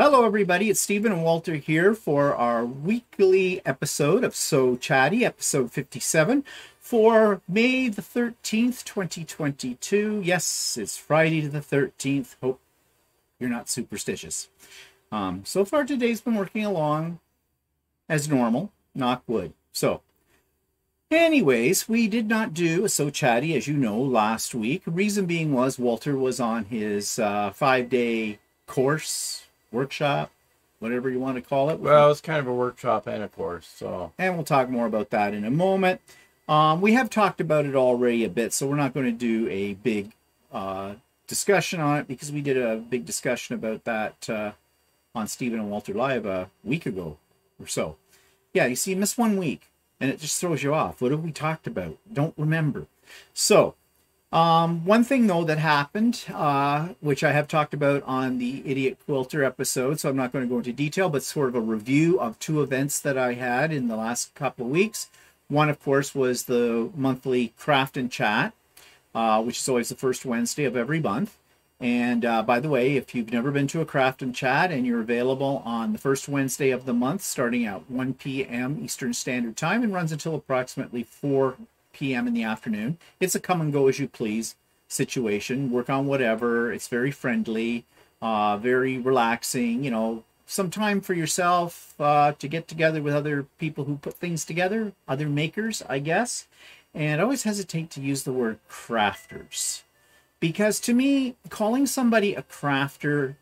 Hello, everybody. It's Stephen and Walter here for our weekly episode of So Chatty, episode 57, for May the 13th, 2022. Yes, it's Friday the 13th. Hope you're not superstitious. So far, today's been working along as normal, knock wood. So, anyways, we did not do a So Chatty, as you know, last week. Reason being was Walter was on his 5-day course, workshop, whatever you want to call it. Well, it's kind of a workshop and a course, so. And we'll talk more about that in a moment. We have talked about it already a bit, so we're not going to do a big discussion on it because we did a big discussion about that on Stephen and Walter Live a week ago or so. Yeah, you see, you miss 1 week, and it just throws you off. What have we talked about? Don't remember. So, one thing, though, that happened, which I have talked about on the Idiot Quilter episode, so I'm not going to go into detail, but sort of a review of 2 events that I had in the last couple of weeks. One, of course, was the monthly Craft and Chat, which is always the first Wednesday of every month. And by the way, if you've never been to a Craft and Chat and you're available on the first Wednesday of the month, starting at 1 p.m. Eastern Standard Time and runs until approximately 4 p.m. in the afternoon. It's a come and go as you please situation. Work on whatever. It's very friendly, very relaxing. You know, some time for yourself to get together with other people who put things together, other makers, I guess. And I always hesitate to use the word crafters because to me, calling somebody a crafter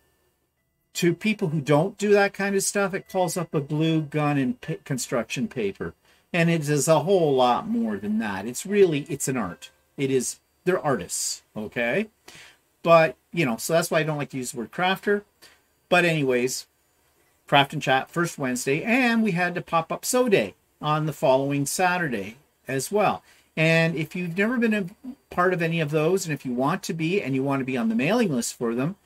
to people who don't do that kind of stuff, it calls up a glue gun and construction paper. And it is a whole lot more than that. It's an art. They're artists, okay? But, you know, so that's why I don't like to use the word crafter. But anyways, Craft and Chat, first Wednesday. And we had the pop-up sew day on the following Saturday as well. And if you've never been a part of any of those, and if you want to be, and you want to be on the mailing list for them,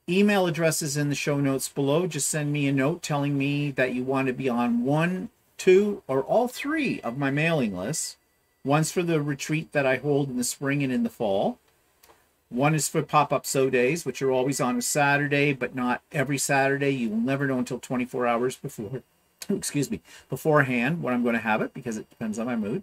email addresses in the show notes below. Just send me a note telling me that you want to be on 1, 2, or all 3 of my mailing lists. One's for the retreat that I hold in the spring and in the fall. One is for pop-up sew days, which are always on a Saturday, but not every Saturday. You will never know until 24 hours beforehand when I'm going to have it, because it depends on my mood.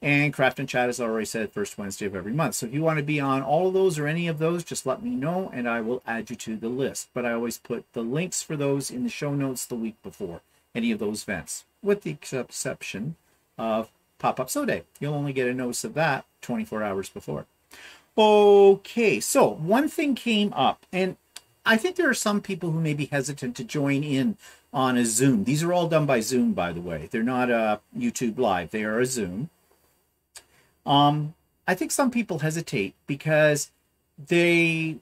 And Craft and Chat, as I already said, first Wednesday of every month. So if you want to be on all of those or any of those, just let me know, and I will add you to the list. But I always put the links for those in the show notes the week before any of those events, with the exception of Pop-Up Sew Day. You'll only get a notice of that 24 hours before. Okay, so one thing came up, and I think there are some people who may be hesitant to join in on a Zoom. These are all done by Zoom, by the way. They're not a YouTube Live. They are a Zoom. I think some people hesitate because they're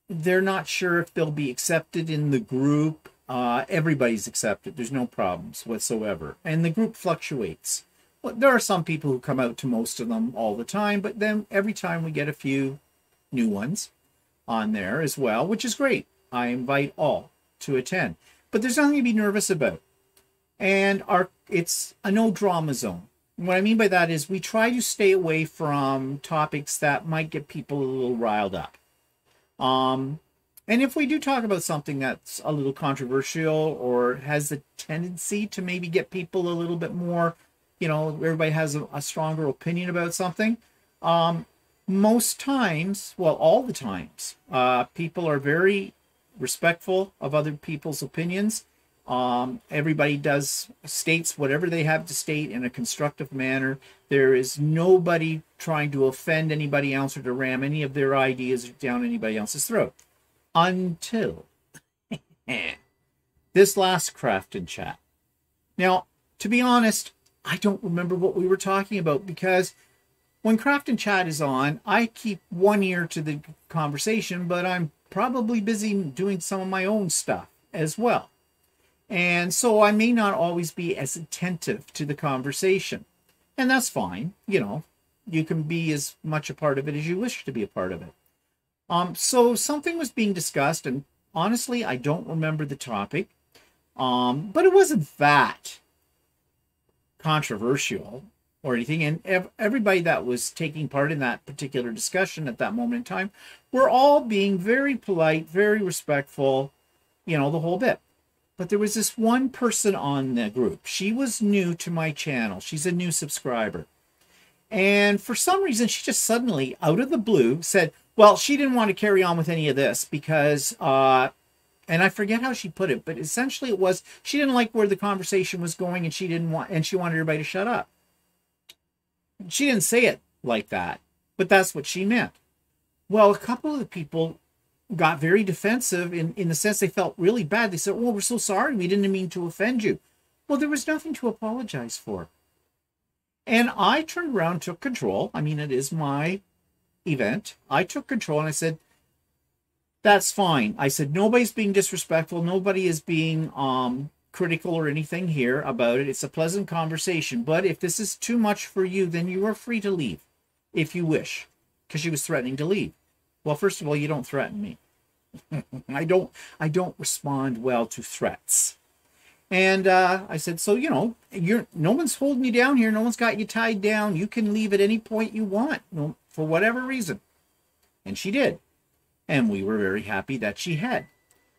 not sure if they'll be accepted in the group. Everybody's accepted. There's no problems whatsoever. And the group fluctuates. Well, there are some people who come out to most of them all the time, but then every time we get a few new ones on there as well, which is great. I invite all to attend. But there's nothing to be nervous about. And it's a no drama zone. What I mean by that is we try to stay away from topics that might get people a little riled up. And if we do talk about something that's a little controversial or has the tendency to maybe get people a little bit more, you know, everybody has a stronger opinion about something. Most times, well, all the times, people are very respectful of other people's opinions. Everybody states whatever they have to state in a constructive manner. There is nobody trying to offend anybody else or to ram any of their ideas down anybody else's throat. Until this last Craft and Chat. Now, to be honest, I don't remember what we were talking about because when Craft and Chat is on, I keep one ear to the conversation, but I'm probably busy doing some of my own stuff as well. And so I may not always be as attentive to the conversation. And that's fine. You know, you can be as much a part of it as you wish to be a part of it. So something was being discussed, and honestly, I don't remember the topic. But it wasn't that controversial or anything. And everybody that was taking part in that particular discussion at that moment in time were all being very polite, very respectful, the whole bit. But there was this one person on the group. She was new to my channel. She's a new subscriber. And for some reason, she just suddenly, out of the blue, said, well, she didn't want to carry on with any of this because, and I forget how she put it, but essentially it was, she didn't like where the conversation was going and she wanted everybody to shut up. She didn't say it like that, but that's what she meant. Well, a couple of the people got very defensive in the sense they felt really bad. They said, oh, we're so sorry. We didn't mean to offend you. Well, there was nothing to apologize for. And I turned around, took control. I mean, it is my event. I took control and I said, that's fine. I said, nobody's being disrespectful. Nobody is being critical or anything here about it. It's a pleasant conversation. But if this is too much for you, then you are free to leave if you wish. Because she was threatening to leave. Well, first of all, you don't threaten me. I don't respond well to threats. And I said, so, no one's holding you down here. No one's got you tied down. You can leave at any point you want, for whatever reason. And she did. And we were very happy that she had.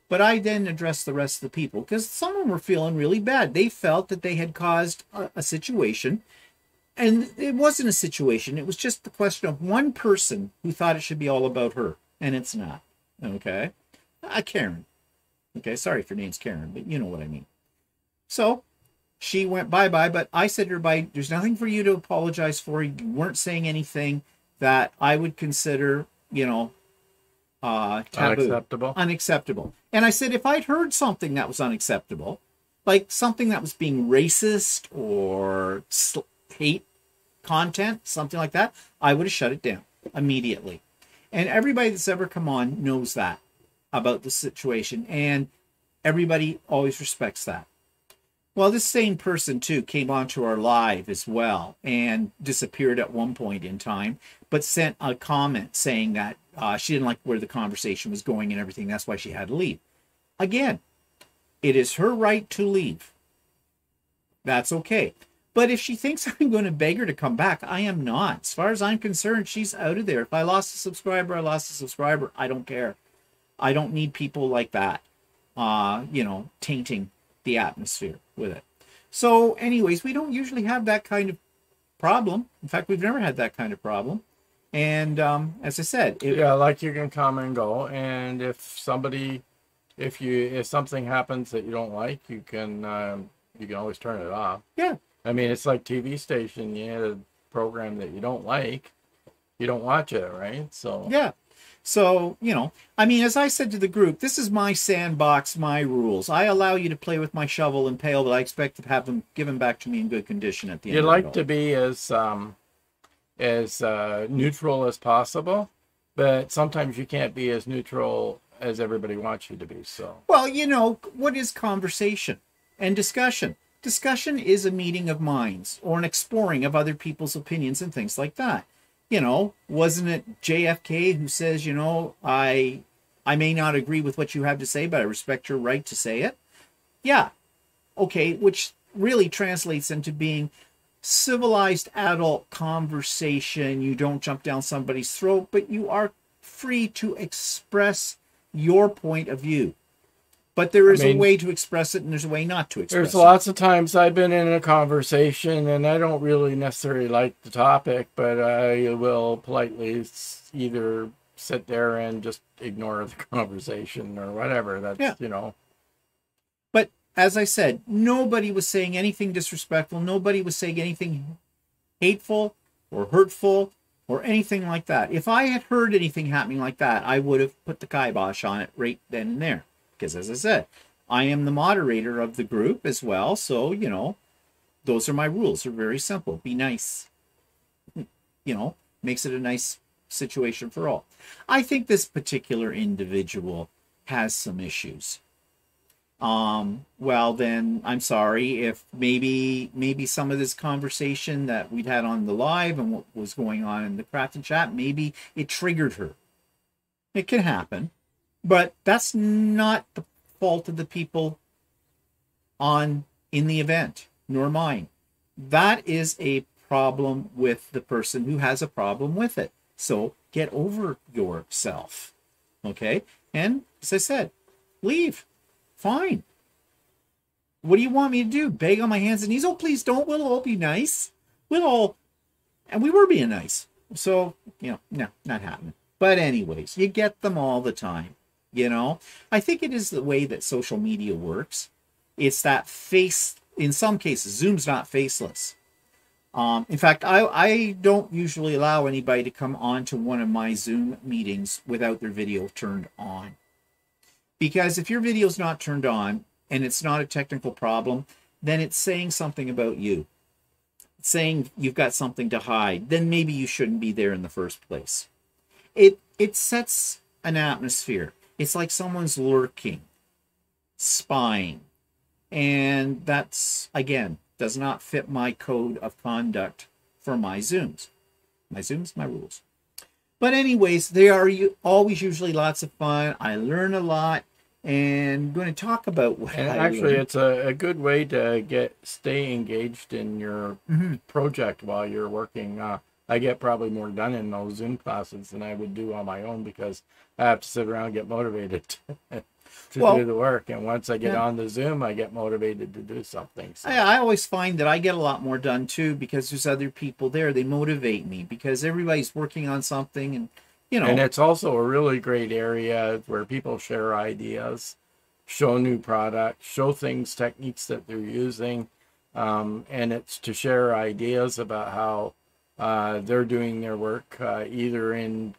But I then addressed the rest of the people because some of them were feeling really bad. They felt that they had caused a situation. And it wasn't a situation. It was just the question of one person who thought it should be all about her. And it's not. Okay? Karen. Okay, sorry if your name's Karen, but you know what I mean. So she went bye-bye, but I said to her, bye, there's nothing for you to apologize for. You weren't saying anything that I would consider, taboo. Unacceptable. And I said, if I'd heard something that was unacceptable, like something that was being racist or hate content, something like that, I would have shut it down immediately. And everybody that's ever come on knows that about the situation. And everybody always respects that. Well, this same person, too, came onto our live as well and disappeared at one point in time, but sent a comment saying that she didn't like where the conversation was going and everything. That's why she had to leave. Again, it is her right to leave. That's okay. But if she thinks I'm going to beg her to come back, I am not. As far as I'm concerned, she's out of there. If I lost a subscriber, I lost a subscriber. I don't care. I don't need people like that, tainting the atmosphere with it. So anyways, we don't usually have that kind of problem. In fact, we've never had that kind of problem. And as I said, like you can come and go. And if something happens that you don't like, you can always turn it off. Yeah. I mean, it's like TV station. You had a program that you don't like, you don't watch it, right? So yeah. So, as I said to the group, this is my sandbox, my rules. I allow you to play with my shovel and pail, but I expect to have them given back to me in good condition at the end. You like to be as neutral as possible, but sometimes you can't be as neutral as everybody wants you to be. So, well, what is conversation and discussion? Discussion is a meeting of minds or an exploring of other people's opinions and things like that. Wasn't it JFK who says, I may not agree with what you have to say, but I respect your right to say it? Yeah. Okay, which really translates into being civilized adult conversation. You don't jump down somebody's throat, but you are free to express your point of view. But there is a way to express it, and there's a way not to express it. There's lots of times I've been in a conversation, and I don't really necessarily like the topic, but I will politely either sit there and just ignore the conversation or whatever. That's, But as I said, nobody was saying anything disrespectful. Nobody was saying anything hateful or hurtful or anything like that. If I had heard anything happening like that, I would have put the kibosh on it right then and there. Because as I said, I am the moderator of the group as well. So, those are my rules. They're very simple. Be nice. Makes it a nice situation for all. I think this particular individual has some issues. Well, then I'm sorry if maybe some of this conversation that we'd had on the live and what was going on in the craft and chat, maybe it triggered her. It can happen. But that's not the fault of the people in the event, nor mine. That is a problem with the person who has a problem with it. So get over yourself. Okay? And as I said, leave. Fine. What do you want me to do? Beg on my hands and knees? Oh, please don't. We'll all be nice. We'll all... And we were being nice. So, no, not happening. But anyways, you get them all the time. I think it is the way that social media works. It's that face... In some cases, Zoom's not faceless. In fact, I don't usually allow anybody to come on to one of my Zoom meetings without their video turned on. Because if your video's not turned on and it's not a technical problem, then it's saying something about you. It's saying you've got something to hide. Then maybe you shouldn't be there in the first place. It sets an atmosphere. It's like someone's lurking, spying. And that's, again, does not fit my code of conduct for my Zooms. My Zooms, my rules. But anyways, they are always usually lots of fun. I learn a lot, and I'm going to talk about what actually, it's a good way to stay engaged in your project while you're working. I get probably more done in those Zoom classes than I would do on my own because I have to sit around and get motivated to do the work. And once I get on the Zoom, I get motivated to do something. So. I always find that I get a lot more done too because there's other people there. They motivate me because everybody's working on something, and And it's also a really great area where people share ideas, show new products, show things, techniques that they're using, and it's to share ideas about how they're doing their work, either in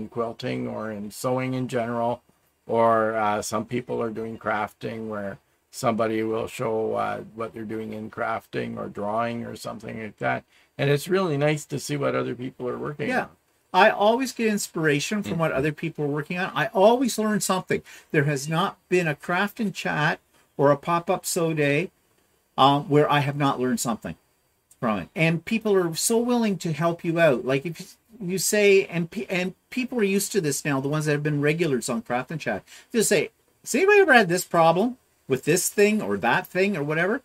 quilting or in sewing in general. Or some people are doing crafting where somebody will show what they're doing in crafting or drawing or something like that. And it's really nice to see what other people are working on. I always get inspiration from what other people are working on. I always learn something. There has not been a craft and chat or a pop-up sew day where I have not learned something from it. And people are so willing to help you out. Like if you say, and people are used to this now, the ones that have been regulars on Craft and Chat, just say, has anybody ever had this problem with this thing or that thing or whatever?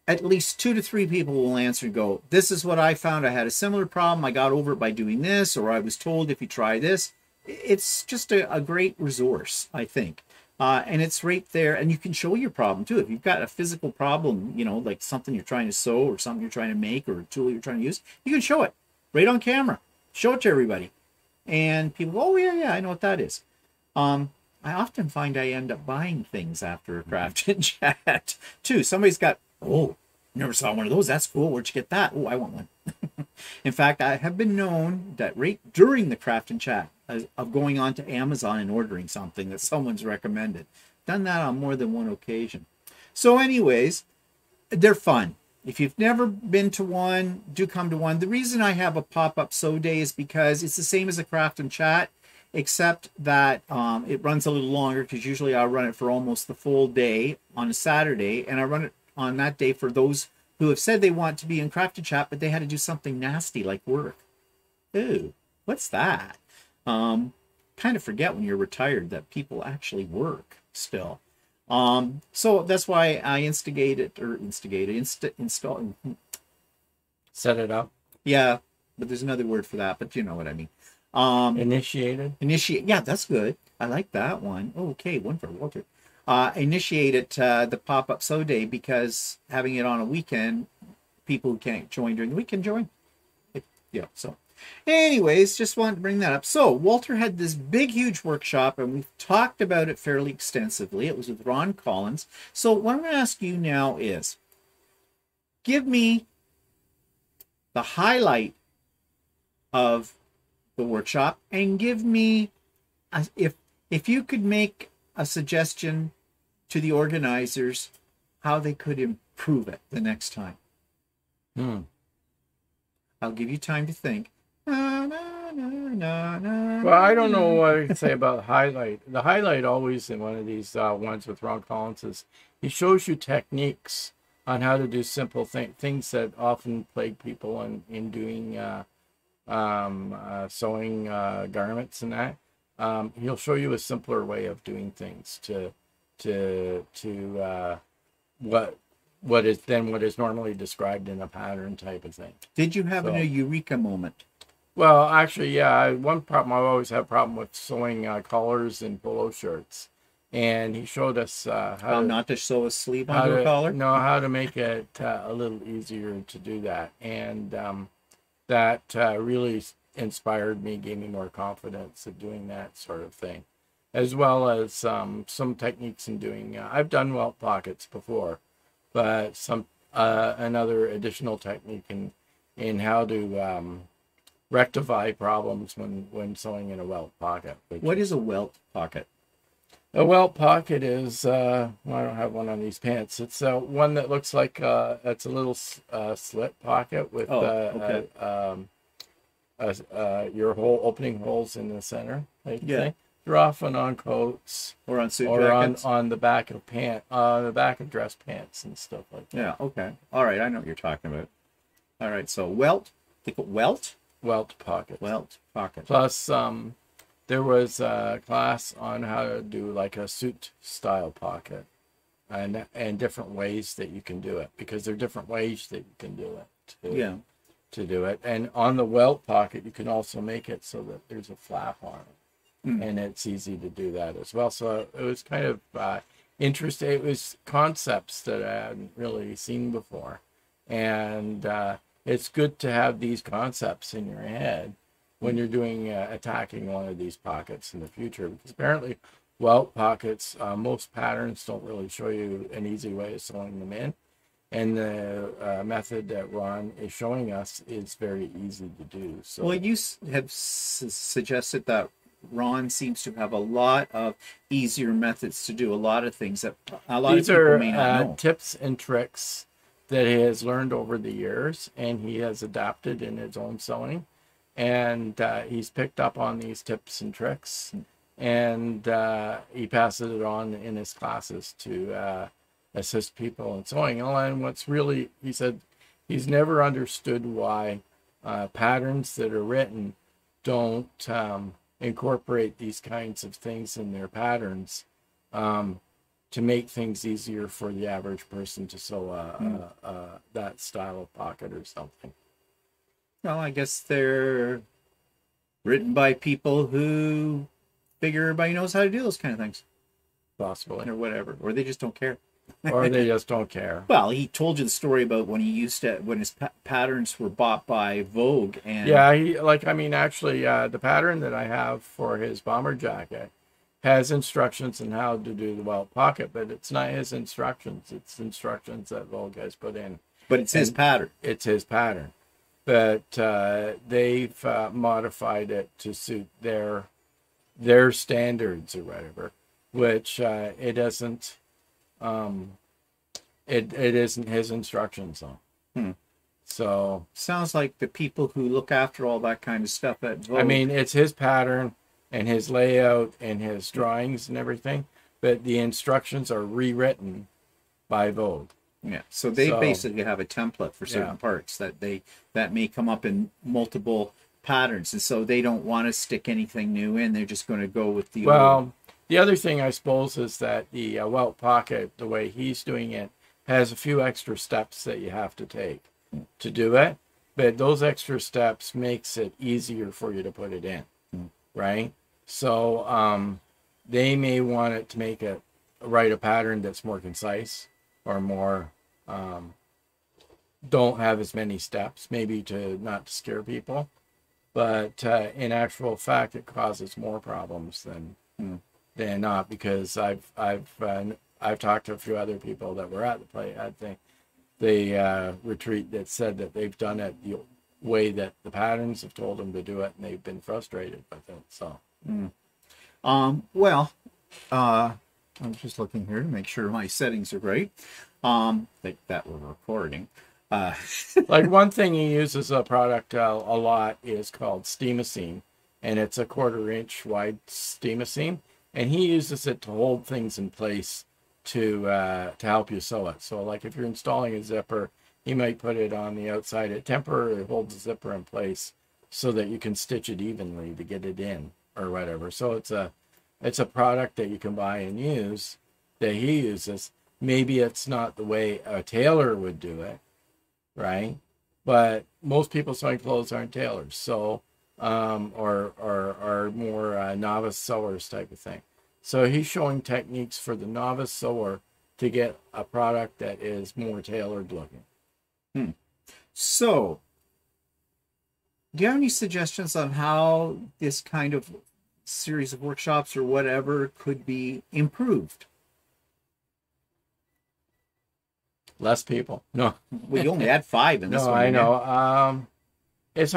At least 2 to 3 people will answer and go, this is what I found. I had a similar problem. I got over it by doing this, or I was told if you try this. It's just a great resource, I think. And it's right there, and you can show your problem too. If you've got a physical problem, like something you're trying to sew or something you're trying to make or a tool you're trying to use, you can show it right on camera. Show it to everybody. And people go, oh, yeah, I know what that is. I often find I end up buying things after a craft and chat, too. Somebody's got, oh, never saw one of those. That's cool. Where'd you get that? Oh, I want one. In fact, I have been known that right during the craft and chat of going on to Amazon and ordering something that someone's recommended. Done that on more than one occasion. So anyways, they're fun. If you've never been to one, do come to one. The reason I have a pop-up sew day is because it's the same as a craft and chat, except that it runs a little longer because usually I'll run it for almost the full day on a Saturday, and I run it on that day for those who have said they want to be in craft and chat, but they had to do something nasty like work. Ooh, what's that? Kind of forget when you're retired that people actually work still. So that's why I install. Set it up. Yeah, but there's another word for that, but you know what I mean. Initiated. Yeah, that's good. I like that one. Okay, one for Walter. Initiated the pop-up sew day because having it on a weekend, people who can't join during the week can join. So anyways, just wanted to bring that up. So Walter had this big, huge workshop, and we've talked about it fairly extensively. It was with Ron Collins. So what I'm going to ask you now is, give me the highlight of the workshop, and give me, if you could make a suggestion to the organizers how they could improve it the next time. I'll give you time to think. Well, I don't know what I can say about highlight. The highlight always in one of these ones with Ron Collins is he shows you techniques on how to do simple things that often plague people in doing sewing garments and that. He'll show you a simpler way of doing things to what is normally described in a pattern type of thing. Did you have a Eureka moment? Well, actually, yeah. One problem I always have a problem with sewing collars and polo shirts and he showed us How not to sew a sleeve onto a collar? how to make it a little easier to do that. And that really inspired me, gave me more confidence of doing that sort of thing, as well as some techniques in doing, I've done welt pockets before, but another additional technique in how to rectify problems when sewing in a welt pocket. What is a welt pocket? A welt pocket is, I don't have one on these pants. It's one that looks like it's a little slit pocket with your opening holes in the center. Thing. They're often on coats or on suit jackets. on the back of the back of dress pants and stuff like that. Yeah. Okay. All right. I know what you're talking about. All right. So welt. Welt pocket. Welt pocket. Plus, there was a class on how to do like a suit style pocket, and different ways that you can do it, because there are different ways that you can do it. To do it, and on the welt pocket, you can also make it so that there's a flap on it, and it's easy to do that as well. So it was kind of interesting. It was concepts that I hadn't really seen before, and it's good to have these concepts in your head when you're doing attacking one of these pockets in the future, because apparently welt pockets, most patterns don't really show you an easy way of sewing them in, and the method that Ron is showing us is very easy to do. So, well, you have suggested that Ron seems to have a lot of easier methods to do a lot of things that a lot of people may not know. Tips and tricks that he has learned over the years, and he has adapted in his own sewing. And he's picked up on these tips and tricks, and he passes it on in his classes to assist people in sewing. And what's really, he said, he's never understood why patterns that are written don't incorporate these kinds of things in their patterns to make things easier for the average person to sew that style of pocket or something. Well, I guess they're written by people who figure everybody knows how to do those kind of things. Possibly. Or whatever. Or they just don't care. Or they just don't care. Well, he told you the story about when he used to, when his patterns were bought by Vogue. And yeah, actually, the pattern that I have for his bomber jacket has instructions on how to do the welt pocket, but it's not his instructions. It's instructions that Vogue has put in. But it's his pattern. It's his pattern. But they've modified it to suit their standards or whatever, which it isn't it isn't his instructions on. So sounds like the people who look after all that kind of stuff at Vogue. I mean, it's his pattern and his layout and his drawings and everything, but the instructions are rewritten by Vogue. Yeah, so they basically have a template for certain parts that may come up in multiple patterns, and so they don't want to stick anything new in. They're just going to go with the old. The other thing, I suppose, is that the welt pocket, the way he's doing it, has a few extra steps that you have to take to do it, but those extra steps makes it easier for you to put it in, right? So they may want it to write a pattern that's more concise or more don't have as many steps, maybe not to scare people, but in actual fact it causes more problems than not, because I've talked to a few other people that were at the retreat that said that they've done it the way that the patterns have told them to do it, and they've been frustrated with it. So I'm just looking here to make sure my settings are right. That we're recording. Like one thing he uses a product a lot is called Steamacine, and it's a 1/4 inch wide Steamacine, and he uses it to hold things in place to help you sew it. So like if you're installing a zipper, he might put it on the outside. It temporarily holds the zipper in place so that you can stitch it evenly to get it in or whatever. So it's a product that you can buy and use that he uses. Maybe it's not the way a tailor would do it, right? But most people sewing clothes aren't tailors, so or are more novice sewers type of thing. So he's showing techniques for the novice sewer to get a product that is more tailored looking. So, do you have any suggestions on how this kind of series of workshops or whatever could be improved? Less people. No. Well, you only had 5 in this No, one. I know. It's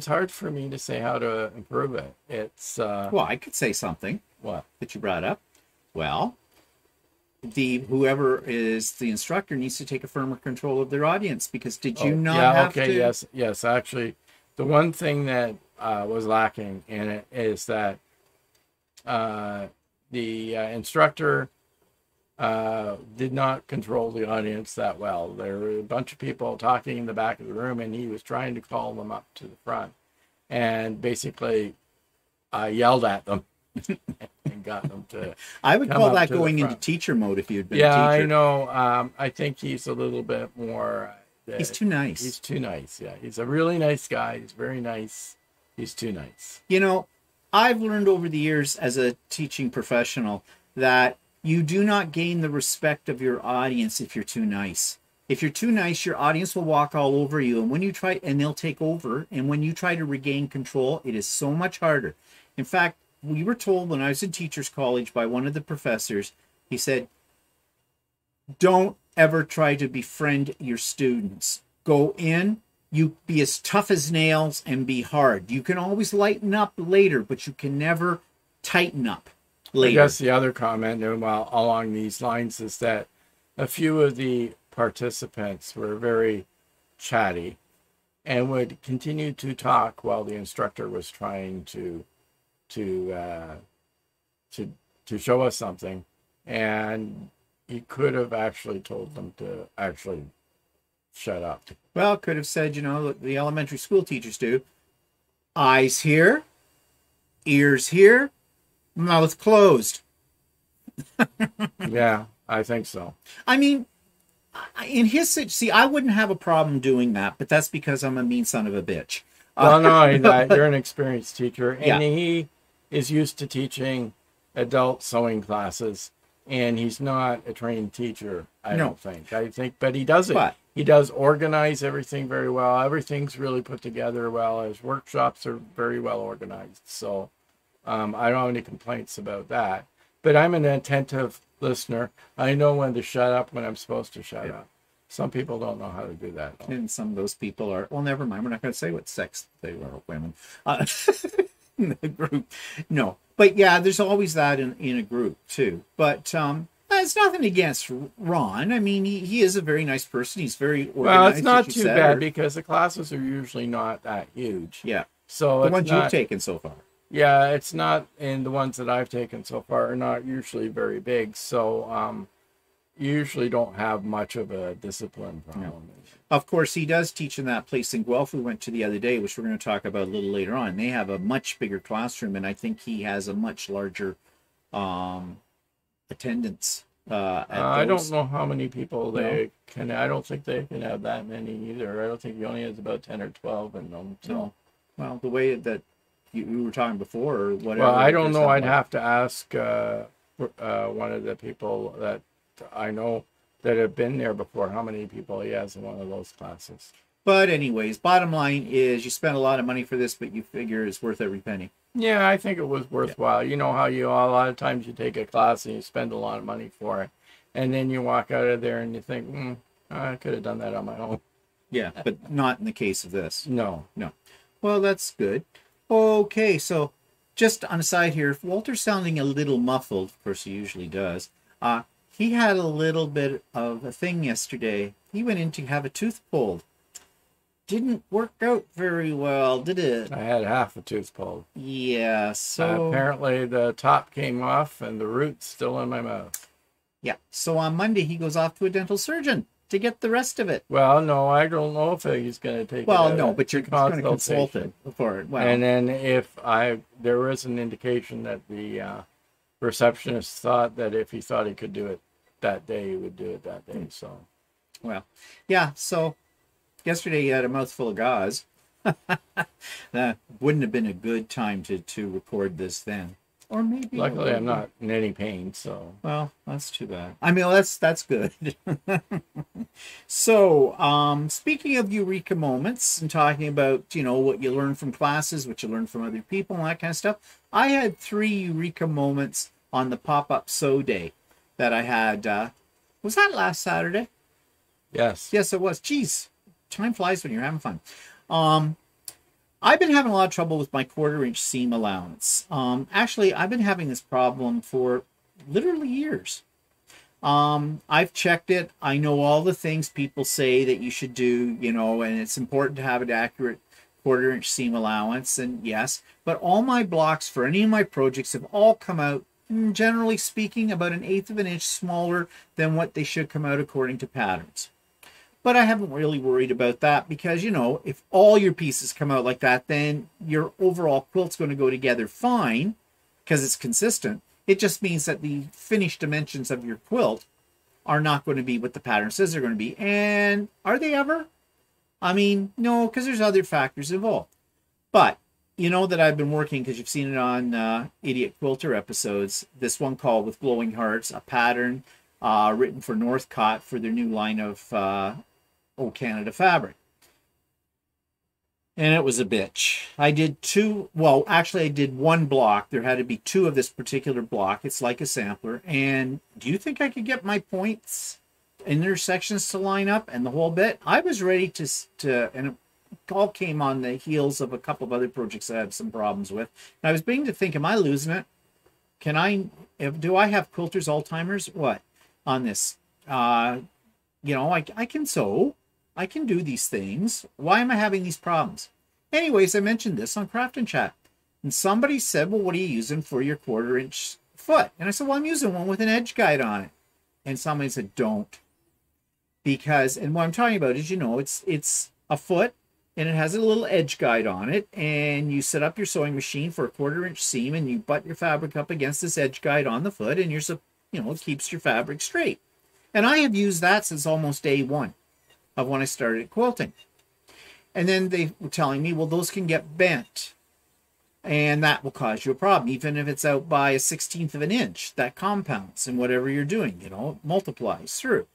hard for me to say how to improve it. It's Well, I could say something. What? That you brought up. Well, whoever is the instructor needs to take a firmer control of their audience, because did you not have to? Yes. Actually, the one thing that was lacking in it is that the instructor did not control the audience that well. There were a bunch of people talking in the back of the room, and he was trying to call them up to the front, and basically yelled at them and got them to. I would call that going into teacher mode if you'd been a teacher. Yeah, I know. I think he's a little bit more. He's too nice. He's too nice. Yeah, he's a really nice guy. He's very nice. He's too nice. You know, I've learned over the years as a teaching professional that you do not gain the respect of your audience if you're too nice. If you're too nice, your audience will walk all over you, and when you try, and they'll take over. And when you try to regain control, it is so much harder. In fact, we were told when I was in teachers college by one of the professors, he said, don't ever try to befriend your students. Go in, you be as tough as nails and be hard. You can always lighten up later, but you can never tighten up later. I guess the other comment along these lines is that a few of the participants were very chatty and would continue to talk while the instructor was trying to show us something, and he could have actually told them to actually shut up. Well, could have said, you know, the elementary school teachers do. Eyes here, ears here, mouth closed. Yeah, I think so. I mean, in his see, I wouldn't have a problem doing that, but that's because I'm a mean son of a bitch. Well, no, you're an experienced teacher, and Yeah. he is used to teaching adult sewing classes, and he's not a trained teacher. I don't think, but he does it. But he does organize everything very well. Everything's really put together well. His workshops are very well organized. So I don't have any complaints about that. But I'm an attentive listener. I know when to shut up when I'm supposed to shut up. Some people don't know how to do that. And some of those people are, well, never mind. We're not going to say what sex they are, women. In the group. No. But yeah, there's always that in a group too. But it's nothing against Ron. I mean, he is a very nice person. He's very organized. Well, it's not too bad because the classes are usually not that huge. Yeah. So the ones you've taken so far. Yeah, it's not, and the ones that I've taken so far are not usually very big. So you usually don't have much of a discipline problem. No. Of course, he does teach in that place in Guelph we went to the other day, which we're going to talk about a little later on. They have a much bigger classroom, and I think he has a much larger attendance. I don't know how many people they can. I don't think they can have that many either. I don't think he only has about 10 or 12 in them. So. No. Well, the way that you were talking before, or whatever. Well, I don't know. I'd have to ask one of the people that I know that have been there before how many people he has in one of those classes. But anyways, bottom line is you spent a lot of money for this, but you figure it's worth every penny. Yeah, I think it was worthwhile. Yeah. You know how a lot of times you take a class and you spend a lot of money for it, and then you walk out of there and you think, I could have done that on my own. Yeah, but not in the case of this. No. Well, that's good. Okay, so just on a side here, if Walter's sounding a little muffled, of course he usually does, he had a little bit of a thing yesterday. He went in to have a tooth pulled. Didn't work out very well, did it? I had half a tooth pulled. Yeah, so... apparently the top came off and the root's still in my mouth. Yeah, so on Monday he goes off to a dental surgeon to get the rest of it. Well, no, I don't know if he's going to take it. Well, no, but you're going to consult it for it. Well, and then if there is an indication that the receptionist thought that if he thought he could do it that day, he would do it that day. So, well, yeah. So yesterday he had a mouthful of gauze. That wouldn't have been a good time to record this then. or maybe. Luckily, I'm not in any pain, so. Well, that's too bad. I mean, that's good. So, speaking of Eureka moments and talking about, what you learn from classes, what you learn from other people, and that kind of stuff, I had 3 Eureka moments on the pop-up sew day that I had. Was that last Saturday? Yes. Yes, it was. Jeez, time flies when you're having fun. I've been having a lot of trouble with my 1/4-inch seam allowance. Actually, I've been having this problem for literally years. I've checked it. I know all the things people say that you should do, and it's important to have an accurate 1/4-inch seam allowance, and yes, but all my blocks for any of my projects have all come out, generally speaking, about 1/8 of an inch smaller than what they should come out according to patterns. But I haven't really worried about that because, if all your pieces come out like that, then your overall quilt's going to go together fine because it's consistent. It just means that the finished dimensions of your quilt are not going to be what the pattern says they're going to be. And are they ever? I mean, no, because there's other factors involved. But you know that I've been working, because you've seen it on Idiot Quilter episodes, this one called With Glowing Hearts, a pattern written for Northcott for their new line of Canada fabric. And it was a bitch. I did 2, well, actually I did 1 block. There had to be 2 of this particular block. It's like a sampler. And do you think I could get my points, intersections to line up and the whole bit? I was ready to and it all came on the heels of a couple of other projects I had some problems with. And I was beginning to think, am I losing it? Do I have quilters Alzheimer's? What? On this? I can sew. I can do these things. Why am I having these problems? Anyways, I mentioned this on Craft and Chat. And somebody said, well, what are you using for your 1/4-inch foot? And I said, well, I'm using one with an edge guide on it. And somebody said, don't. Because, and what I'm talking about is, it's a foot and it has a little edge guide on it. And you set up your sewing machine for a 1/4-inch seam and you butt your fabric up against this edge guide on the foot and it keeps your fabric straight. And I have used that since almost day 1 of when I started quilting. And then they were telling me, well, those can get bent. And that will cause you a problem. Even if it's out by 1/16 of an inch, that compounds. And whatever you're doing, it multiplies through.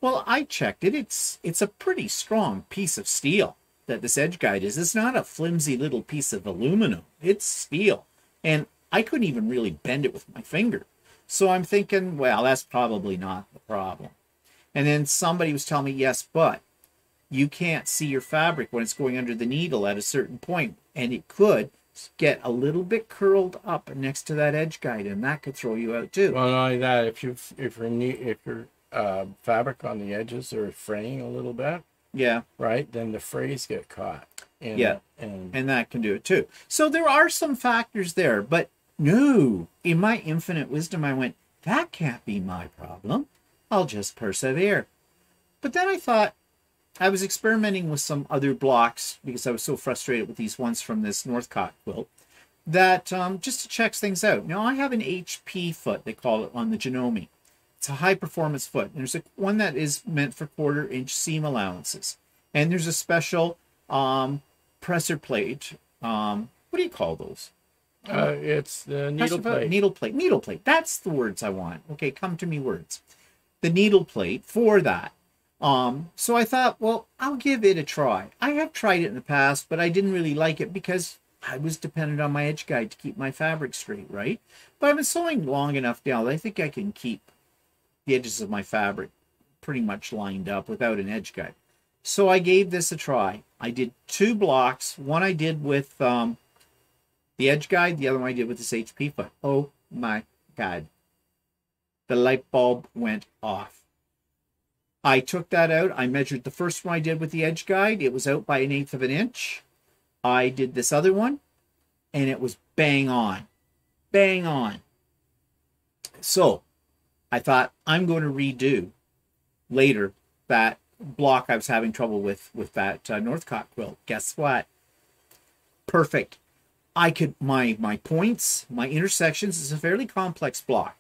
Well, I checked it. It's a pretty strong piece of steel that this edge guide is. It's not a flimsy little piece of aluminum. It's steel. And I couldn't even really bend it with my finger. So I'm thinking, well, that's probably not the problem. And then somebody was telling me, yes, but you can't see your fabric when it's going under the needle at a certain point, and it could get a little bit curled up next to that edge guide, and that could throw you out too. Well, not only that, if your fabric on the edges are fraying a little bit, yeah, right, then the frays get caught. And that can do it too. So there are some factors there, but no, in my infinite wisdom, I went, that can't be my problem. I'll just persevere. But then I thought, I was experimenting with some other blocks because I was so frustrated with these ones from this Northcott quilt that just to check things out. Now I have an HP foot, they call it, on the Janome. It's a high performance foot. And there's one that is meant for 1/4-inch seam allowances. And there's a special presser plate. What do you call those? It's the needle plate. Needle plate. That's the words I want. Okay, come to me words. The needle plate for that. So I thought, well, I'll give it a try. I have tried it in the past, but I didn't really like it because I was dependent on my edge guide to keep my fabric straight, right? But I've been sewing long enough now that I think I can keep the edges of my fabric pretty much lined up without an edge guide. So I gave this a try. I did 2 blocks. One I did with the edge guide. The other one I did with this HP foot. Oh my God. The light bulb went off. I took that out. I measured the first one I did with the edge guide. It was out by 1/8 of an inch. I did this other one, and it was bang on. Bang on. So I thought, I'm going to redo later that block I was having trouble with that Northcott quilt. Guess what? Perfect. I could, my points, my intersections, is a fairly complex block.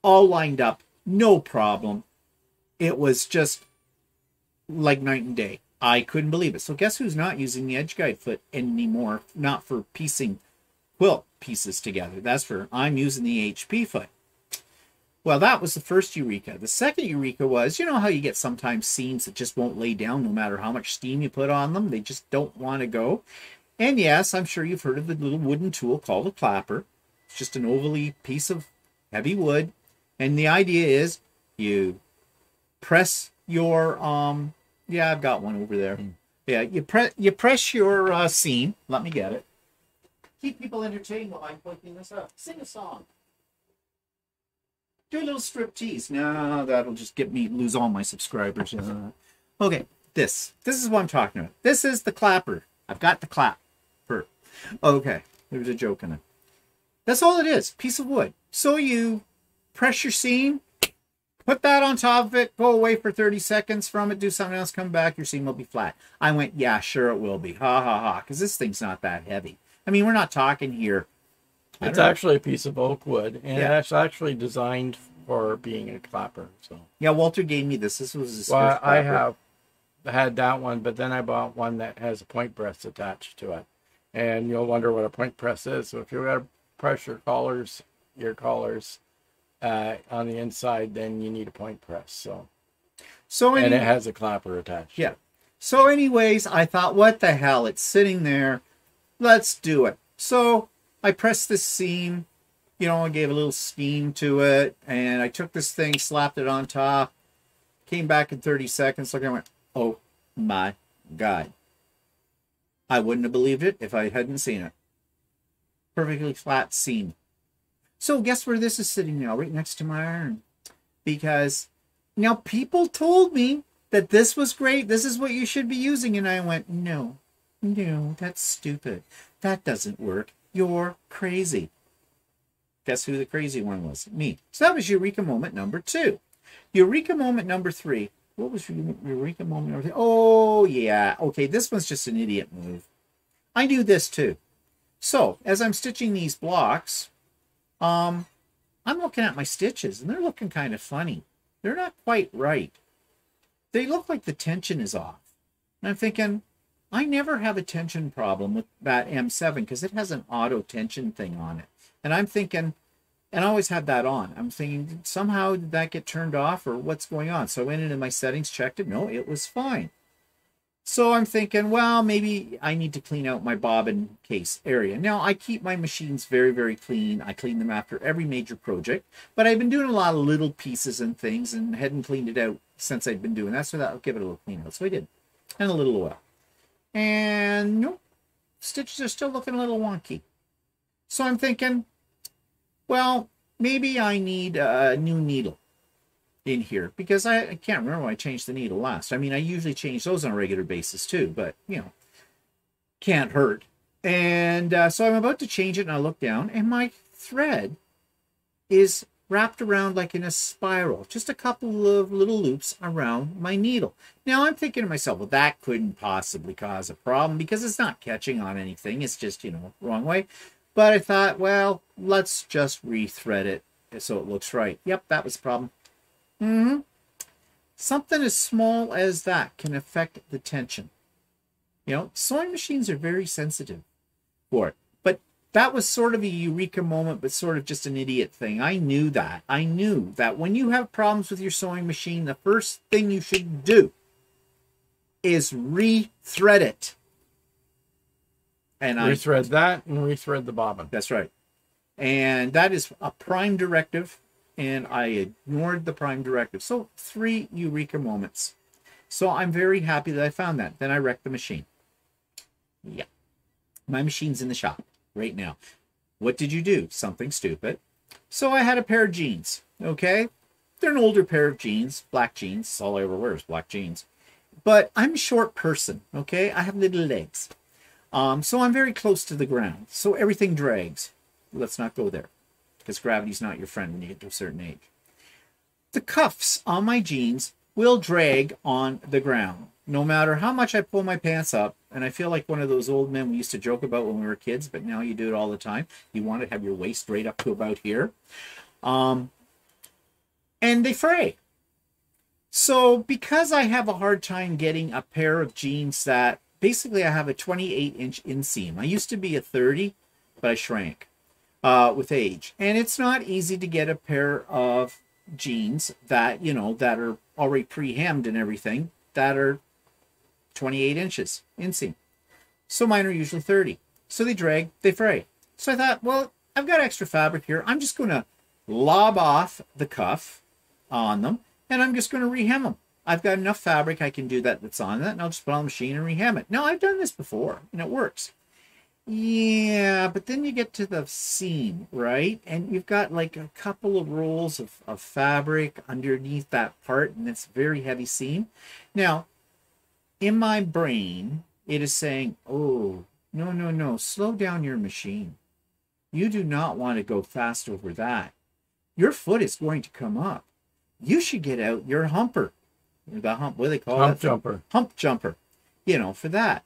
All lined up, no problem. It was just like night and day. I couldn't believe it. So guess who's not using the edge guide foot anymore? Not for piecing quilt pieces together. That's for, I'm using the HP foot. Well, that was the first Eureka. The second Eureka was, you know how you get sometimes seams that just won't lay down no matter how much steam you put on them? They just don't want to go. And yes, I'm sure you've heard of the little wooden tool called a clapper. It's just an ovally piece of heavy wood. And the idea is you press your, yeah, I've got one over there. Yeah, you press your seam. Let me get it. Keep people entertained while I'm clicking this up. Sing a song. Do a little striptease. No, that'll just get me lose all my subscribers. Okay, this is what I'm talking about. This is the clapper. I've got the clapper. Okay, there's a joke in it. That's all it is. Piece of wood. So you press your seam, put that on top of it, go away for 30 seconds from it, do something else, come back, your seam will be flat. I went, yeah, sure it will be. Ha ha ha, because this thing's not that heavy. I mean, we're not talking here. It's actually a piece of oak wood, and it's actually designed for being a clapper. So yeah, Walter gave me this. This was his well, first I clapper. have had that one, but then I bought one that has a point press attached to it, and you'll wonder what a point press is. So if you're going to press your collars on the inside, then you need a point press. And it has a clapper attached. Yeah. So anyways, I thought, what the hell? It's sitting there. Let's do it. So I pressed this seam, you know, I gave a little steam to it, and I took this thing, slapped it on top, came back in 30 seconds, looked, I went, oh my God. I wouldn't have believed it if I hadn't seen it. Perfectly flat seam. So guess where this is sitting now? Right next to my iron. Because now people told me that this was great. This is what you should be using. And I went, no, that's stupid. That doesn't work. You're crazy. Guess who the crazy one was? Me. So that was Eureka moment number 2. Eureka moment number 3. What was Eureka moment number 3? Oh, yeah. Okay, this one's just an idiot move. I knew this too. So, as I'm stitching these blocks, I'm looking at my stitches, and they're looking kind of funny. They're not quite right. They look like the tension is off. And I'm thinking, I never have a tension problem with that M7 because it has an auto tension thing on it. And I'm thinking, and I always had that on. I'm thinking, somehow did that get turned off or what's going on? So I went into my settings, checked it. No, it was fine. So I'm thinking, well, maybe I need to clean out my bobbin case area. Now, I keep my machines very, very clean. I clean them after every major project. But I've been doing a lot of little pieces and things and hadn't cleaned it out since I'd been doing that. So I'll give it a little clean out. So I did. And a little oil. And nope, stitches are still looking a little wonky. So I'm thinking, well, maybe I need a new needle in here because I can't remember when I changed the needle last. I mean, I usually change those on a regular basis too, but you know, can't hurt. And so I'm about to change it, and I look down, and my thread is wrapped around like in a spiral, just a couple of little loops around my needle. Now I'm thinking to myself, well, that couldn't possibly cause a problem because it's not catching on anything. It's just, you know, wrong way. But I thought, well, let's just rethread it so it looks right. Yep, that was the problem. Something as small as that can affect the tension. You know, sewing machines are very sensitive for it. But that was sort of a Eureka moment, but sort of just an idiot thing. I knew that. I knew that when you have problems with your sewing machine, the first thing you should do is rethread it. And rethread that and rethread the bobbin. That's right. And that is a prime directive, and I ignored the prime directive. So 3 Eureka moments. So I'm very happy that I found that. Then I wrecked the machine. Yeah. My machine's in the shop right now. What did you do? Something stupid. So I had a pair of jeans, okay? They're an older pair of jeans, black jeans. That's all I ever wear is black jeans. But I'm a short person, okay? I have little legs. So I'm very close to the ground. So everything drags. Let's not go there, because gravity's not your friend when you get to a certain age. The cuffs on my jeans will drag on the ground, no matter how much I pull my pants up. And I feel like one of those old men we used to joke about when we were kids, but now you do it all the time. You want to have your waist right up to about here. And they fray. So because I have a hard time getting a pair of jeans that, basically I have a 28-inch inseam. I used to be a 30. but I shrank with age. And it's not easy to get a pair of jeans that, you know, that are already pre-hemmed and everything, that are 28 inches inseam. So mine are usually 30. So they drag, they fray. So I thought, well, I've got extra fabric here. I'm just going to lob off the cuff on them, and I'm just going to rehem them. I've got enough fabric I can do that's on that, and I'll just put it on the machine and rehem it. Now, I've done this before, and it works. Yeah, but then you get to the seam, right? And you've got like a couple of rolls of fabric underneath that part, and it's very heavy seam. Now, in my brain, it is saying, oh, no, no, no, slow down your machine. You do not want to go fast over that. Your foot is going to come up. You should get out your humper. The hump, what do they call it? Hump jumper. Hump jumper, you know, for that.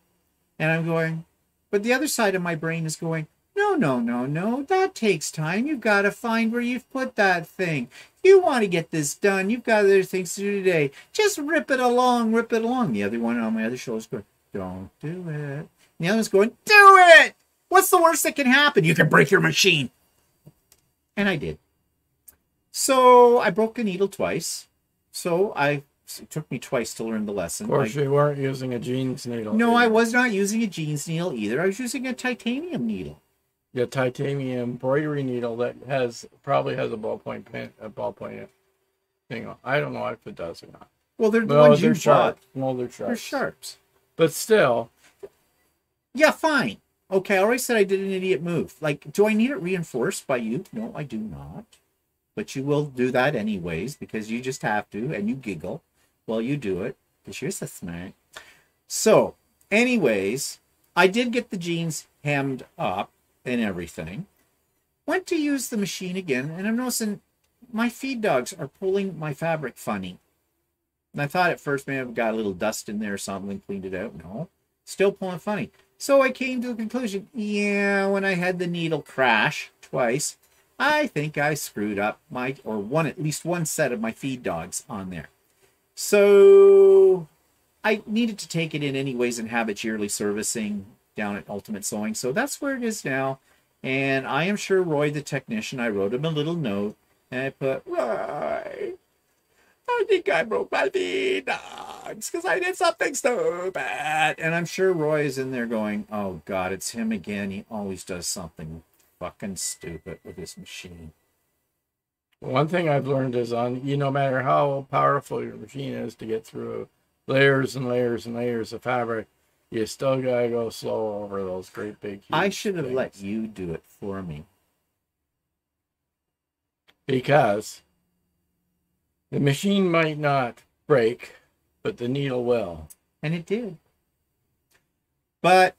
And I'm going, but the other side of my brain is going, no, no, no, no, that takes time. You've got to find where you've put that thing. You want to get this done. You've got other things to do today. Just rip it along, rip it along. The other one on my other shoulder is going, don't do it. And the other one's going, do it. What's the worst that can happen? You can break your machine. And I did. So I broke a needle twice. So it took me twice to learn the lesson. Of course, you weren't using a jeans needle. No, I was not using a jeans needle either. I was using a titanium needle. The titanium embroidery needle that probably has a ballpoint pen, a ballpoint thing on. I don't know if it does or not. Well, they're the ones you sharp. bought. No, they're sharp. They're sharps. But still. Yeah, fine. Okay, I already said I did an idiot move. Like, do I need it reinforced by you? No, I do not. But you will do that anyways because you just have to, and you giggle while you do it because you're so smart. So, anyways, I did get the jeans hemmed up and everything. Went to use the machine again, and I'm noticing my feed dogs are pulling my fabric funny. And I thought at first maybe I've got a little dust in there or something, cleaned it out. No, still pulling funny. So I came to the conclusion, yeah, when I had the needle crash twice, I think I screwed up at least one set of my feed dogs on there. So I needed to take it in anyways and have its yearly servicing down at Ultimate Sewing. So that's where it is now. And I am sure Roy, the technician, I wrote him a little note and I put, Roy, I think I broke my feed dogs because I did something stupid. And I'm sure Roy is in there going, oh God, it's him again. He always does something fucking stupid with this machine. One thing I've learned is no matter how powerful your machine is to get through layers and layers and layers of fabric, you still gotta go slow over those great big huge I should have things. let you do it for me. Because the machine might not break, but the needle will. And it did. But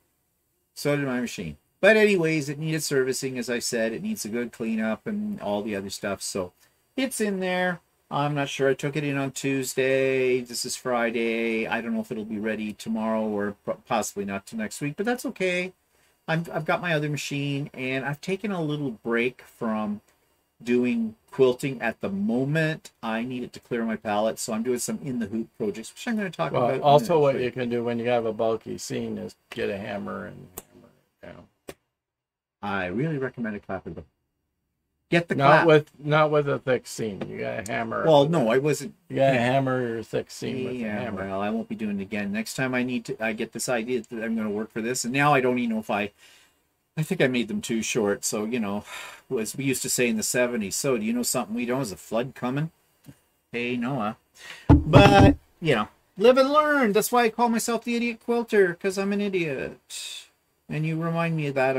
so did my machine. But anyways, it needed servicing, as I said. It needs a good cleanup and all the other stuff. So it's in there. I'm not sure. I took it in on Tuesday. This is Friday. I don't know if it'll be ready tomorrow or possibly not till next week. But that's okay. I've got my other machine. And I've taken a little break from doing quilting at the moment. I needed to clear my palette. So I'm doing some in the hoop projects, which I'm going to talk about. Also what you can do when you have a bulky seam is get a hammer and hammer it down. I really recommend a clapper book. Get the clap. Not with a thick seam. You got a hammer. Well, no, I wasn't. You got to hammer your thick seam with a hammer. Well, I won't be doing it again. Next time I get this idea that I'm going to work for this, and now I don't even know if I think I made them too short. So, as we used to say in the 70s, so do you know something we don't? Is a flood coming? Hey, Noah. But, live and learn. That's why I call myself the Idiot Quilter, because I'm an idiot. And you remind me of that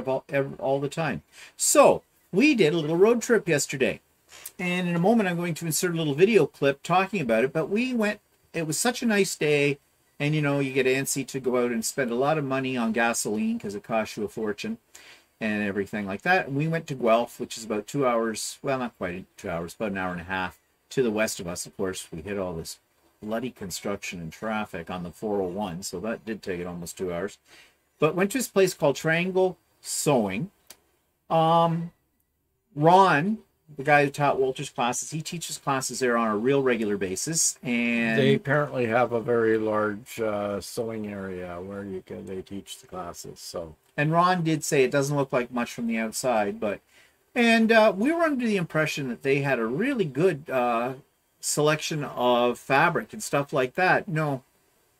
all the time. So, we did a little road trip yesterday. And in a moment, I'm going to insert a little video clip talking about it. But we went, it was such a nice day. And, you get antsy to go out and spend a lot of money on gasoline because it costs you a fortune and everything like that. And we went to Guelph, which is about 2 hours, well, not quite 2 hours, about an hour and a half to the west of us. Of course, we hit all this bloody construction and traffic on the 401. So that did take it almost 2 hours. But went to this place called Triangle Sewing. Ron, the guy who taught Walter's classes, he teaches classes there on a real regular basis. And they apparently have a very large sewing area where they teach the classes. So, And Ron did say it doesn't look like much from the outside, but and we were under the impression that they had a really good selection of fabric and stuff like that. No,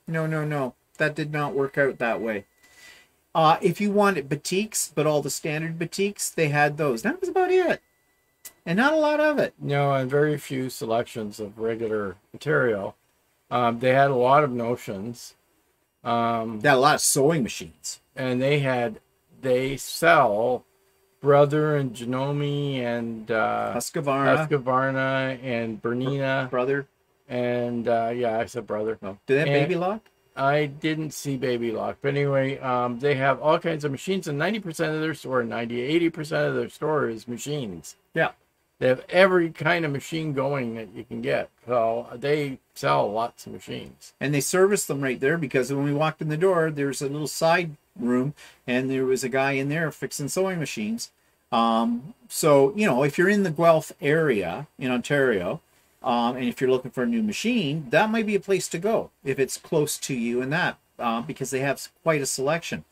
that did not work out that way. If you wanted batiks, but all the standard batiks, they had those. That was about it, and not a lot of it. No, and very few selections of regular material. They had a lot of notions. They had a lot of sewing machines, and they sell Brother and Janome and Husqvarna and Bernina. Brother. And yeah, I said Brother. Oh. Do they have Baby Lock? I didn't see Baby Lock. But anyway, they have all kinds of machines, and 90% of their store, 80% of their store is machines. Yeah. They have every kind of machine going that you can get. So they sell lots of machines. And they service them right there, because when we walked in the door, there's a little side room, and there was a guy in there fixing sewing machines. So, you know, if you're in the Guelph area in Ontario, and if you're looking for a new machine, that might be a place to go if it's close to you, and that because they have quite a selection.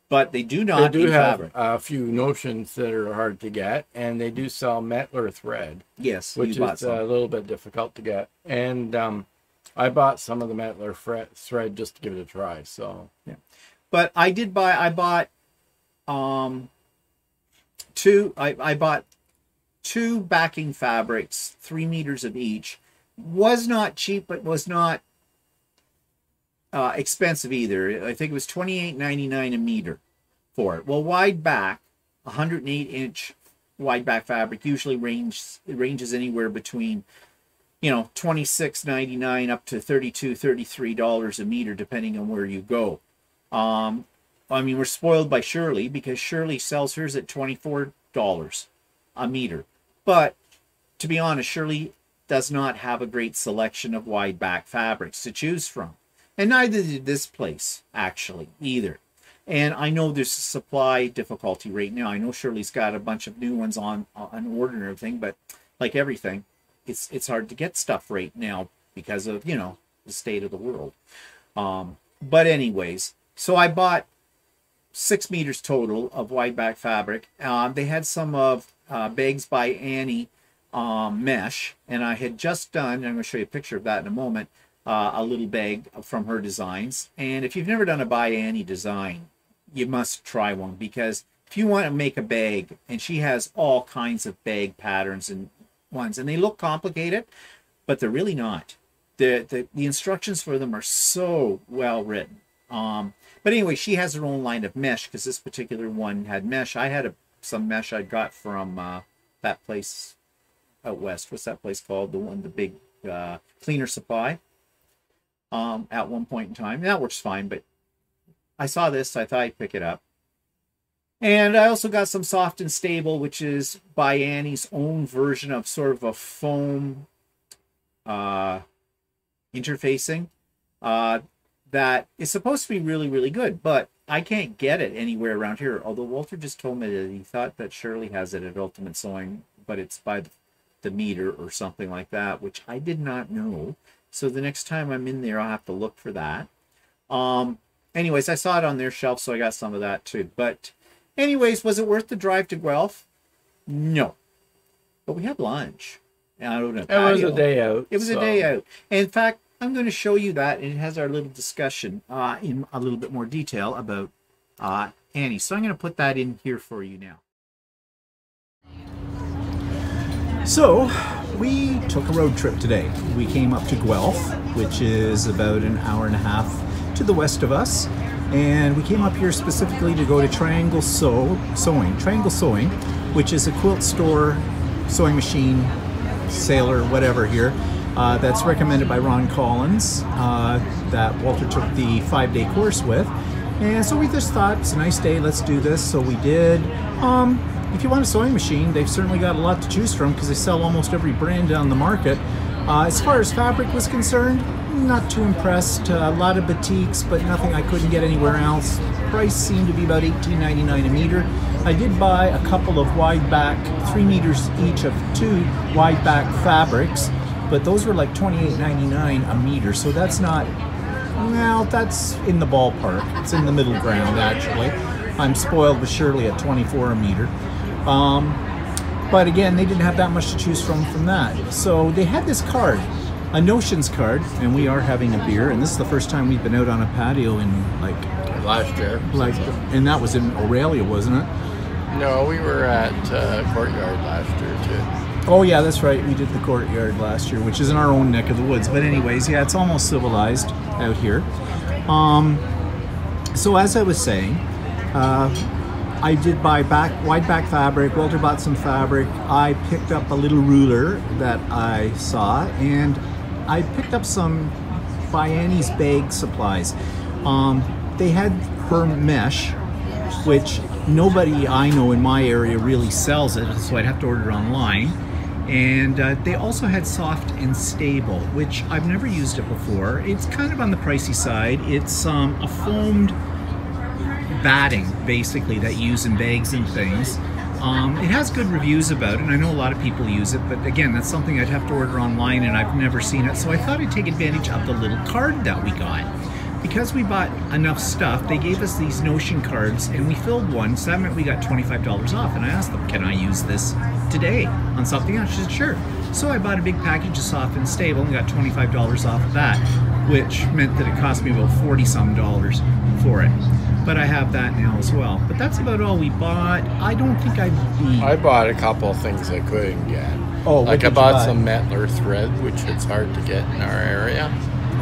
But they do not. They do have a few notions that are hard to get, and they do sell Metler thread. Yes, which is a little bit difficult to get. And I bought some of the Metler thread just to give it a try. So yeah, but I did buy. I bought two. I bought 2 backing fabrics, 3 meters of each. Was not cheap, but was not expensive either. I think it was $28.99 a meter for it. Well, wide back, 108-inch wide back fabric usually ranges anywhere between, you know, $26.99 up to $33 a meter, depending on where you go. I mean, we're spoiled by Shirley, because Shirley sells hers at $24 a meter. But to be honest, Shirley does not have a great selection of wide back fabrics to choose from. And neither did this place, actually, either. And I know there's a supply difficulty right now. I know Shirley's got a bunch of new ones on order and everything, but like everything, it's hard to get stuff right now because of, you know, the state of the world. But anyways, so I bought 6 meters total of wide back fabric. They had some of Bags by Annie mesh, and I had just done, and I'm going to show you a picture of that in a moment, a little bag from her designs. And if you've never done a by Annie design, you must try one, because if you want to make a bag, and she has all kinds of bag patterns and ones, and they look complicated, but they're really not. The instructions for them are so well written. But anyway, she has her own line of mesh, because this particular one had mesh. I had some mesh I got from that place out west. What's that place called? The big cleaner supply. At one point in time. That works fine, but I saw this, I thought I'd pick it up. And I also got some Soft and Stable, which is by Annie's own version of sort of a foam interfacing that is supposed to be really, really good, but I can't get it anywhere around here. Although Walter just told me that he thought that Shirley has it at Ultimate Sewing, but it's by the meter or something like that, which I did not know. So the next time I'm in there, I'll have to look for that. Anyways, I saw it on their shelf, so I got some of that too. But anyways, was it worth the drive to Guelph? No. But we had lunch. Out on a patio. It was a day out. It was a day out. And in fact, I'm going to show you that, and it has our little discussion in a little bit more detail about Annie. So I'm going to put that in here for you now. So, we took a road trip today. We came up to Guelph, which is about an hour and a half to the west of us, and we came up here specifically to go to Triangle Sewing, which is a quilt store, sewing machine, sailor, whatever here, that's recommended by Ron Collins, that Walter took the 5-day course with. And so we just thought, it's a nice day, let's do this. So we did. If you want a sewing machine, they've certainly got a lot to choose from, because they sell almost every brand on the market. As far as fabric was concerned, not too impressed. A lot of batiks, but nothing I couldn't get anywhere else. Price seemed to be about $18.99 a meter. I did buy a couple of wide back, 3 meters each of 2 wide back fabrics, but those were like $28.99 a meter, so that's not, well, that's in the ballpark. It's in the middle ground, actually. I'm spoiled with Shirley at 24 a meter. But again, they didn't have that much to choose from that. So they had this card, a Notions card, and we are having a beer, and this is the first time we've been out on a patio in like last year. And that was in Aurelia, wasn't it? No, we were at Courtyard last year too. Oh yeah, that's right. We did the Courtyard last year, which is in our own neck of the woods. But anyways, yeah, it's almost civilized out here. So as I was saying, I did buy wide back fabric. Walter bought some fabric. I picked up a little ruler that I saw, and I picked up some by Annie's bag supplies. They had her mesh, which nobody I know in my area really sells it, so I'd have to order it online. And they also had Soft and Stable, which I've never used it before. It's kind of on the pricey side. It's a foamed batting, basically, that you use in bags and things. It has good reviews about it, and I know a lot of people use it, but again, that's something I'd have to order online, and I've never seen it, so I thought I'd take advantage of the little card that we got. Because we bought enough stuff, they gave us these Notion cards, and we filled one, so that meant we got $25 off, and I asked them, can I use this today on something else? She said, sure. So I bought a big package of Soft and Stable and got $25 off of that, which meant that it cost me about $40-some for it. But I have that now as well. But that's about all we bought. I don't think I bought a couple of things I couldn't get. Oh, like I bought some Mettler thread, which it's hard to get in our area.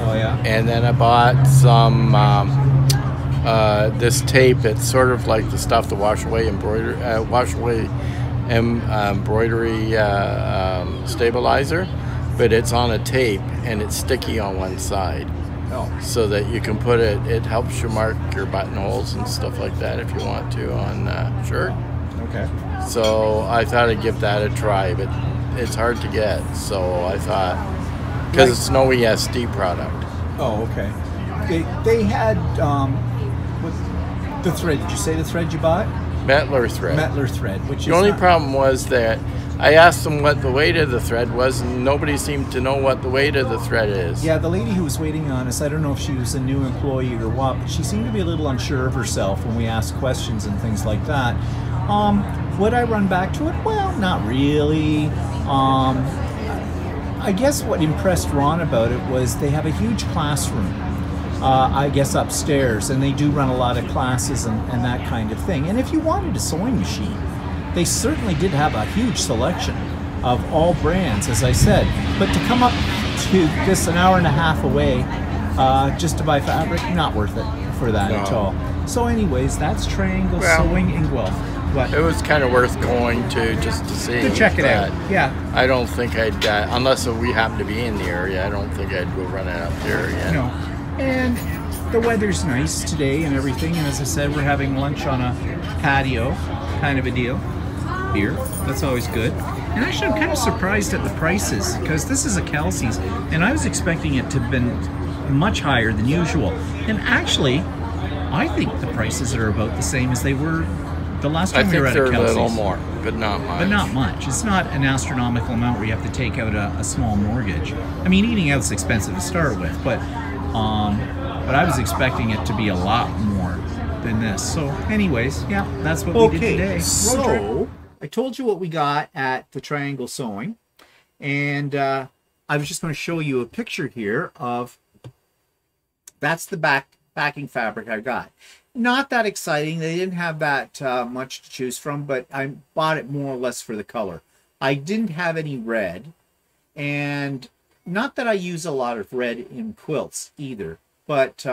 Oh yeah. And then I bought some this tape. It's sort of like the stuff to wash away embroidery stabilizer, but it's on a tape and it's sticky on one side. Oh. So that you can put it. It helps you mark your buttonholes and stuff like that if you want to on shirt. Okay. So I thought I'd give that a try, but it's hard to get. So I thought. Because it's no ESD product. Oh, okay. They had the thread. Did you say the thread you bought? Mettler thread. Mettler thread, which the only problem was that I asked them what the weight of the thread was, and nobody seemed to know what the weight of the thread is. Yeah, the lady who was waiting on us, I don't know if she was a new employee or what, but she seemed to be a little unsure of herself when we asked questions and things like that. Would I run back to it? Well, not really. I guess what impressed Ron about it was they have a huge classroom, I guess upstairs, and they do run a lot of classes and that kind of thing. And if you wanted a sewing machine, they certainly did have a huge selection of all brands, as I said. But to come up to this an hour and a half away just to buy fabric, not worth it for that at all. So anyways, that's Triangle Sewing in Guelph. What? It was kind of worth going to just to see. To check it out, yeah. I don't think I'd, unless we happen to be in the area, I don't think I'd go running up there again. No. And the weather's nice today and everything, and as I said, we're having lunch on a patio, kind of a deal. Beer, that's always good. And actually, I'm kind of surprised at the prices, because this is a Kelsey's, and I was expecting it to have been much higher than usual. And actually, I think the prices are about the same as they were the last time we were at a Kelsey's. I think they're a little more, but not much. But not much. It's not an astronomical amount where you have to take out a small mortgage. I mean, eating out's expensive to start with, but I was expecting it to be a lot more than this. So, anyways, yeah, that's what we did today. So I told you what we got at the Triangle Sewing, and I was just going to show you a picture here of that's the backing fabric I got. Not that exciting. They didn't have that much to choose from, but I bought it more or less for the color. I didn't have any red, and not that I use a lot of red in quilts either, but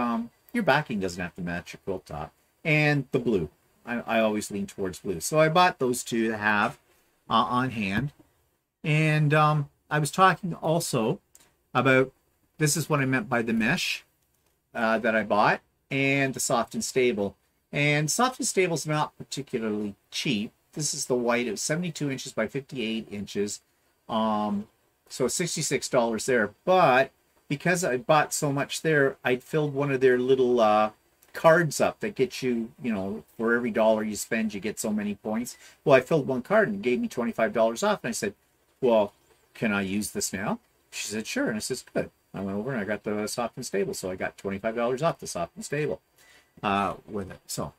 your backing doesn't have to match your quilt top. And the blue. I always lean towards blue. So I bought those two to have on hand. And I was talking also about, this is what I meant by the mesh that I bought, and the Soft and Stable. And Soft and Stable is not particularly cheap. This is the white. It was 72 inches by 58 inches. So $66 there. But because I bought so much there, I filled one of their little cards up that gets you, you know, for every dollar you spend, you get so many points. Well, I filled one card and it gave me $25 off. And I said, well, can I use this now? She said, sure. And I said, good. I went over and I got the Soft and Stable. So I got $25 off the Soft and Stable with it. So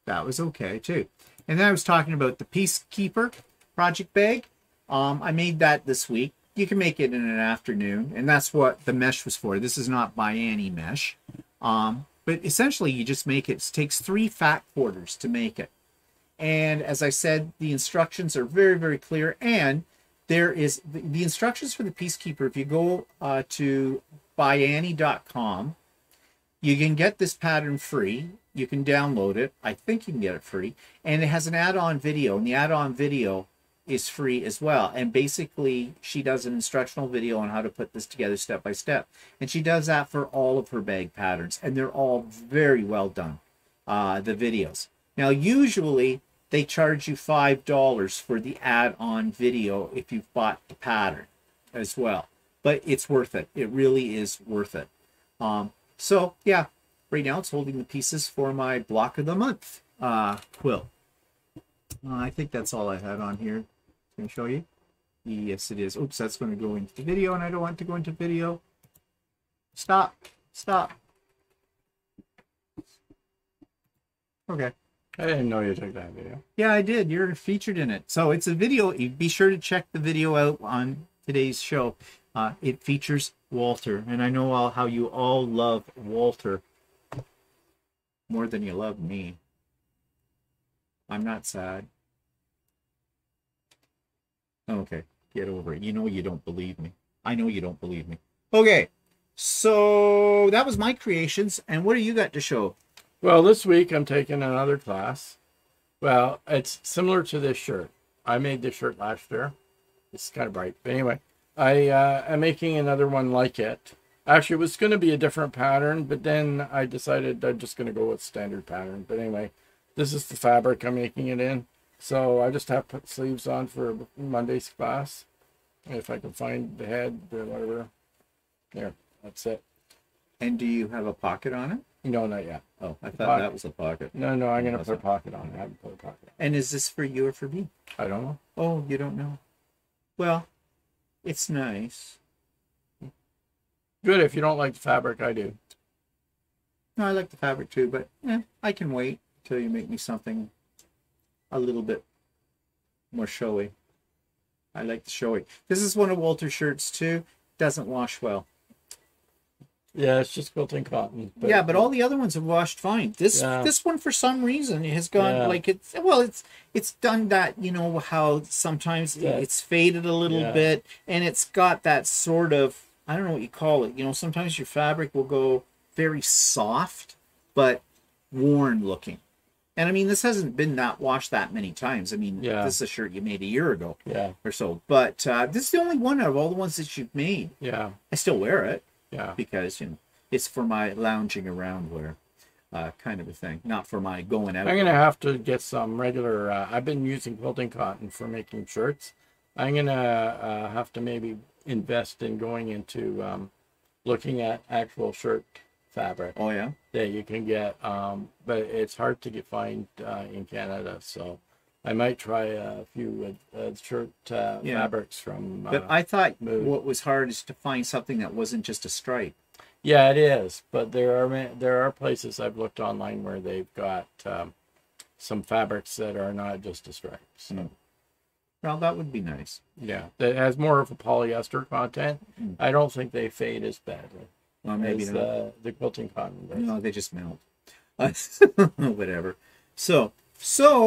that was okay too. And then I was talking about the Peacekeeper Project Bag. I made that this week. You can make it in an afternoon, and that's what the mesh was for. This is not by any mesh. But essentially, you just make it. It takes 3 fat quarters to make it. And as I said, the instructions are very, very clear. And there is the instructions for the Peacekeeper. If you go to byannie.com, you can get this pattern free. You can download it. I think you can get it free. And it has an add-on video. And the add-on video is free as well. And basically, she does an instructional video on how to put this together step by step. And she does that for all of her bag patterns. And they're all very well done, the videos. Now, usually, they charge you $5 for the add-on video if you've bought the pattern as well. But it's worth it. It really is worth it. So, yeah, right now it's holding the pieces for my block of the month quilt. I think that's all I had on here. Can I show you? Yes, it is. Oops, that's going to go into the video, and I don't want to go into video. Stop. Stop. Okay. I didn't know you took that video. Yeah, I did. You're featured in it. So it's a video. Be sure to check the video out on today's show. It features Walter, and I know how you all love Walter more than you love me. I'm not sad. Okay, get over it. You know you don't believe me. I know you don't believe me. Okay, so that was my creations, and what do you got to show? Well, this week I'm taking another class. Well, it's similar to this shirt. I made this shirt last year. It's kind of bright. But anyway, I'm making another one like it. Actually, it was going to be a different pattern, but then I decided I'm just going to go with standard pattern. But anyway, this is the fabric I'm making it in. So I just have to put sleeves on for Monday's class. If I can find the head or whatever. There, that's it. And do you have a pocket on it? No, not yet. Oh, I thought that was a pocket. No, I'm going to put a pocket on it. I haven't put a pocket on. And is this for you or for me? I don't know. Oh, you don't know? Well, it's nice. Good. If you don't like the fabric, I do. No, I like the fabric too, but I can wait until you make me something a little bit more showy. I like the showy. This is one of Walter's shirts too. Doesn't wash well. Yeah, it's just quilting cotton. But, yeah, but all the other ones have washed fine. This one for some reason has gone like it's done that, you know how sometimes it's faded a little bit, and it's got that sort of, I don't know what you call it. You know, sometimes your fabric will go very soft but worn looking. And I mean, this hasn't been washed that many times. I mean, this is a shirt you made a year ago or so. But this is the only one out of all the ones that you've made. Yeah. I still wear it. Yeah. Because, you know, it's for my lounging around wear kind of a thing. Not for my going out. I'm going to have to get some regular... I've been using quilting cotton for making shirts. I'm going to have to maybe invest in going into looking at actual shirt fabric. Oh, yeah? That you can get. But it's hard to find in Canada, so I might try a few shirt fabrics from... but I thought what was hard is to find something that wasn't just a stripe. Yeah, it is. But there are places I've looked online where they've got some fabrics that are not just a stripe. So. Well, that would be nice. Yeah, that has more of a polyester content. I don't think they fade as badly. Well, maybe as not. The quilting cotton does. No, they just melt. Whatever. So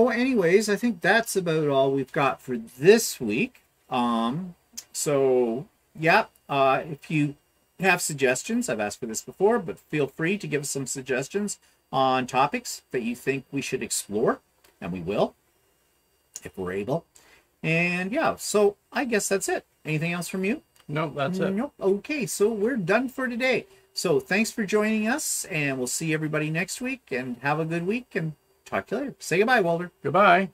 anyways, I think that's about all we've got for this week. If you have suggestions, I've asked for this before, but feel free to give us some suggestions on topics that you think we should explore, and we will, if we're able. And so I guess that's it. Anything else from you? No, that's it. Nope. Okay, so we're done for today. So thanks for joining us, and we'll see everybody next week, and have a good week, and talk to you later. Say goodbye, Walter. Goodbye.